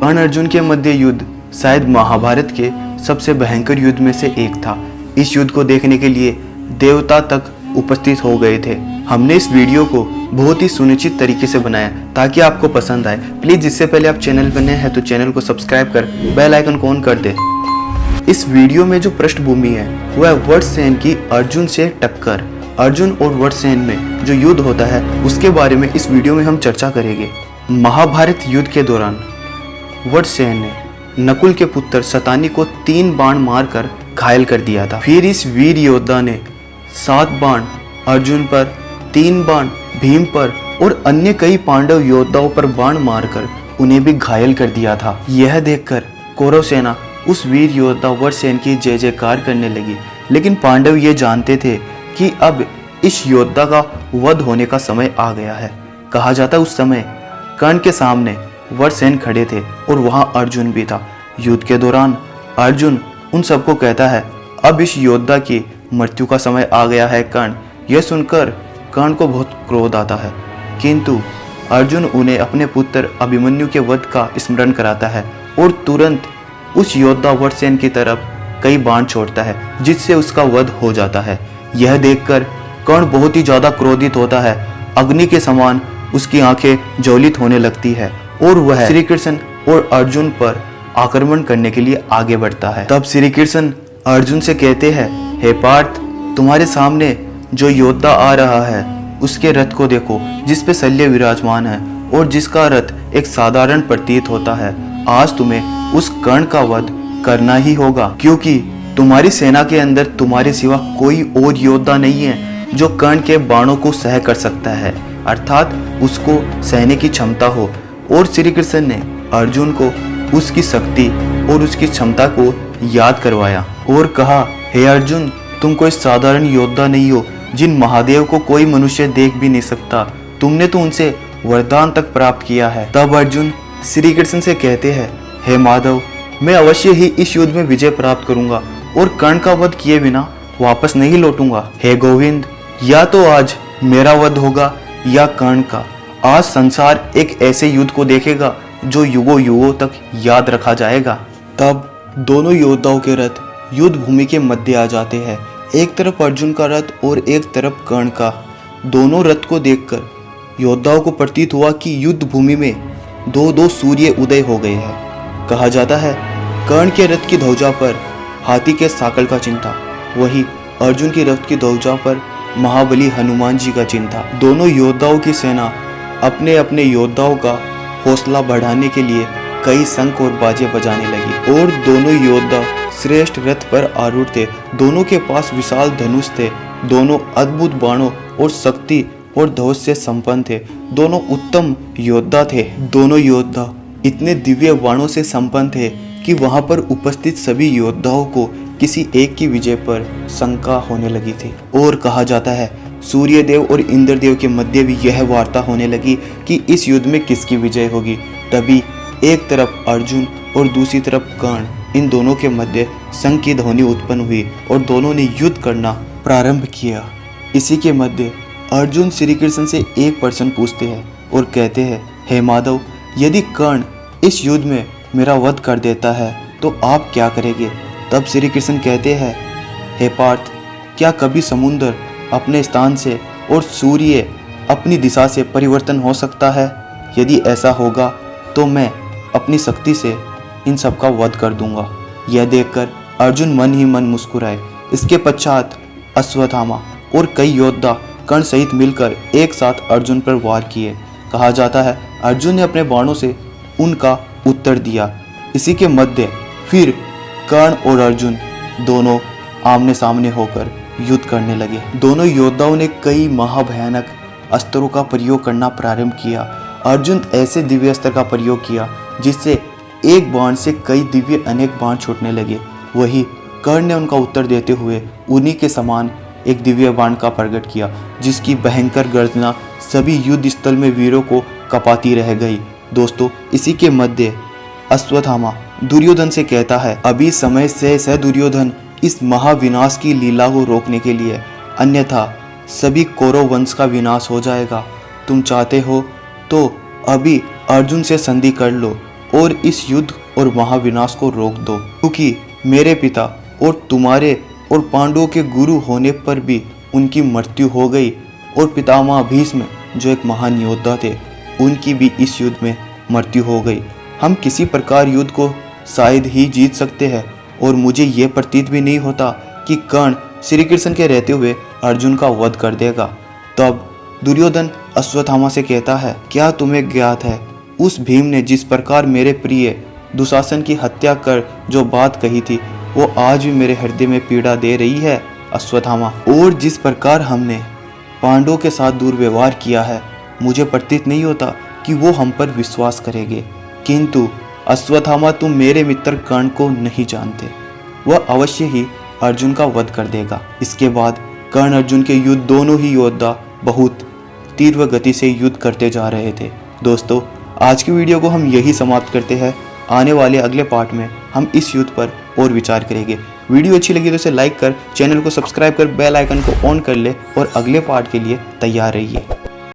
कर्ण अर्जुन के मध्य युद्ध शायद महाभारत के सबसे भयंकर युद्ध में से एक था। इस युद्ध को देखने के लिए देवता तक उपस्थित हो गए थे। हमने इस वीडियो को बहुत ही सुनिश्चित तरीके से बनाया ताकि आपको पसंद आए। प्लीज इससे पहले आप चैनल पर नए हैं तो चैनल को सब्सक्राइब कर बेल आइकन को ऑन कर दे। इस वीडियो में जो पृष्ठभूमि है वह वज्रसेन की अर्जुन से टक्कर, अर्जुन और वज्रसेन में जो युद्ध होता है उसके बारे में इस वीडियो में हम चर्चा करेंगे। महाभारत युद्ध के दौरान वज्रसेन ने नकुल के पुत्र शतानी को 3 बाण मारकर घायल कर दिया था। फिर इस वीर योद्धा ने 7 बाण अर्जुन पर, 3 बाण भीम पर और अन्य कई पांडव योद्धाओं पर बाण मारकर उन्हें भी घायल कर दिया था। यह देखकर कौरव सेना उस वीर योद्धा वज्रसेन की जय जयकार करने लगी, लेकिन पांडव ये जानते थे कि अब इस योद्धा का वध होने का समय आ गया है। कहा जाता उस समय कर्ण के सामने वज्रसेन खड़े थे और वहां अर्जुन भी था। युद्ध के दौरान अर्जुन उन सबको कहता है अब इस योद्धा की मृत्यु का समय आ गया है कर्ण। यह सुनकर कर्ण को बहुत क्रोध आता है, किंतु अर्जुन उन्हें अपने पुत्र अभिमन्यु के वध का स्मरण कराता है और तुरंत उस योद्धा वज्रसेन की तरफ कई बाण छोड़ता है जिससे उसका वध हो जाता है। यह देखकर कर्ण बहुत ही ज्यादा क्रोधित होता है। अग्नि के समान उसकी आंखें ज्वलित होने लगती है और वह श्री कृष्ण और अर्जुन पर आक्रमण करने के लिए आगे बढ़ता है। तब श्री कृष्ण अर्जुन से कहते हैं, हे पार्थ, तुम्हारे सामने जो योद्धा आ रहा है उसके रथ को देखो जिस पे शल्य विराजमान है और जिसका रथ एक साधारण प्रतीत होता है। आज तुम्हें उस कर्ण का वध करना ही होगा, क्योंकि तुम्हारी सेना के अंदर तुम्हारे सिवा कोई और योद्धा नहीं है जो कर्ण के बाणों को सह कर सकता है, अर्थात उसको सहने की क्षमता हो। और श्री कृष्ण ने अर्जुन को उसकी शक्ति और उसकी क्षमता को याद करवाया और कहा, हे अर्जुन, तुम कोई साधारण योद्धा नहीं हो जिन महादेव को कोई मनुष्य देख भी नहीं सकता। तुमने तो उनसे वरदान तक प्राप्त किया है। तब अर्जुन श्री कृष्ण से कहते हैं, हे माधव, मैं अवश्य ही इस युद्ध में विजय प्राप्त करूंगा और कर्ण का वध किए बिना वापस नहीं लौटूंगा। हे गोविंद, या तो आज मेरा वध होगा या कर्ण का। आज संसार एक ऐसे युद्ध को देखेगा जो युगों युगों तक याद रखा जाएगा। तब दोनों योद्धाओं के रथ युद्ध भूमि के मध्य आ जाते हैं। एक तरफ अर्जुन का रथ और एक तरफ कर्ण का। दोनों रथ को देखकर योद्धाओं को प्रतीत हुआ कि युद्ध भूमि में दो सूर्य उदय हो गए हैं। कहा जाता है कर्ण के रथ की ध्वजा पर हाथी के साकल का चिन्ह था, वही अर्जुन की रथ की ध्वजा पर महाबली हनुमान जी का चिन्ह था। दोनों योद्धाओं की सेना अपने अपने योद्धाओं का हौसला बढ़ाने के लिए कई शंख और बाजे बजाने लगी और दोनों योद्धा श्रेष्ठ रथ पर आरूढ़ थे। दोनों के पास विशाल धनुष थे। दोनों अद्भुत बाणों और शक्ति और ध्वज से संपन्न थे। दोनों उत्तम योद्धा थे। दोनों योद्धा इतने दिव्य बाणों से संपन्न थे कि वहां पर उपस्थित सभी योद्धाओं को किसी एक की विजय पर शंका होने लगी थी। और कहा जाता है सूर्यदेव और इंद्रदेव के मध्य भी यह वार्ता होने लगी कि इस युद्ध में किसकी विजय होगी। तभी एक तरफ अर्जुन और दूसरी तरफ कर्ण, इन दोनों के मध्य शंख की ध्वनि उत्पन्न हुई और दोनों ने युद्ध करना प्रारंभ किया। इसी के मध्य अर्जुन श्री कृष्ण से एक प्रश्न पूछते हैं और कहते हैं, हे माधव, यदि कर्ण इस युद्ध में मेरा वध कर देता है तो आप क्या करेंगे। तब श्री कृष्ण कहते हैं, हे पार्थ, क्या कभी समुद्र अपने स्थान से और सूर्य अपनी दिशा से परिवर्तन हो सकता है। यदि ऐसा होगा तो मैं अपनी शक्ति से इन सब का वध कर दूंगा। यह देखकर अर्जुन मन ही मन मुस्कुराए। इसके पश्चात अश्वत्थामा और कई योद्धा कर्ण सहित मिलकर एक साथ अर्जुन पर वार किए। कहा जाता है अर्जुन ने अपने बाणों से उनका उत्तर दिया। इसी के मध्य फिर कर्ण और अर्जुन दोनों आमने सामने होकर युद्ध करने लगे। दोनों योद्धाओं ने कई महाभयानक अस्त्रों का प्रयोग करना प्रारंभ किया। अर्जुन ऐसे दिव्य अस्त्र का प्रयोग किया जिससे एक बाण से कई दिव्य अनेक बाण छूटने लगे। वही कर्ण ने उनका उत्तर देते हुए उन्हीं के समान एक दिव्य बाण का प्रकट किया जिसकी भयंकर गर्जना सभी युद्ध स्थल में वीरों को कपाती रह गई। दोस्तों, इसी के मध्य अश्वत्थामा दुर्योधन से कहता है, अभी समय से दुर्योधन इस महाविनाश की लीला को रोकने के लिए, अन्यथा सभी कौरव वंश का विनाश हो जाएगा। तुम चाहते हो तो अभी अर्जुन से संधि कर लो और इस युद्ध और महाविनाश को रोक दो, क्योंकि मेरे पिता और तुम्हारे और पांडवों के गुरु होने पर भी उनकी मृत्यु हो गई, और पितामह भीष्म जो एक महान योद्धा थे उनकी भी इस युद्ध में मृत्यु हो गई। हम किसी प्रकार युद्ध को शायद ही जीत सकते हैं, और मुझे ये प्रतीत भी नहीं होता कि कर्ण श्री कृष्ण के रहते हुए अर्जुन का वध कर देगा। तब दुर्योधन अश्वत्थामा से कहता है, क्या तुम्हें ज्ञात है उस भीम ने जिस प्रकार मेरे प्रिय दुशासन की हत्या कर जो बात कही थी वो आज भी मेरे हृदय में पीड़ा दे रही है अश्वत्थामा। और जिस प्रकार हमने पांडवों के साथ दुर्व्यवहार किया है, मुझे प्रतीत नहीं होता कि वो हम पर विश्वास करेंगे। किंतु अश्वत्थामा, तुम मेरे मित्र कर्ण को नहीं जानते, वह अवश्य ही अर्जुन का वध कर देगा। इसके बाद कर्ण अर्जुन के युद्ध दोनों ही योद्धा बहुत तीव्र गति से युद्ध करते जा रहे थे। दोस्तों, आज की वीडियो को हम यही समाप्त करते हैं। आने वाले अगले पार्ट में हम इस युद्ध पर और विचार करेंगे। वीडियो अच्छी लगी तो इसे लाइक कर, चैनल को सब्सक्राइब कर, बेल आइकन को ऑन कर ले और अगले पार्ट के लिए तैयार रहिए।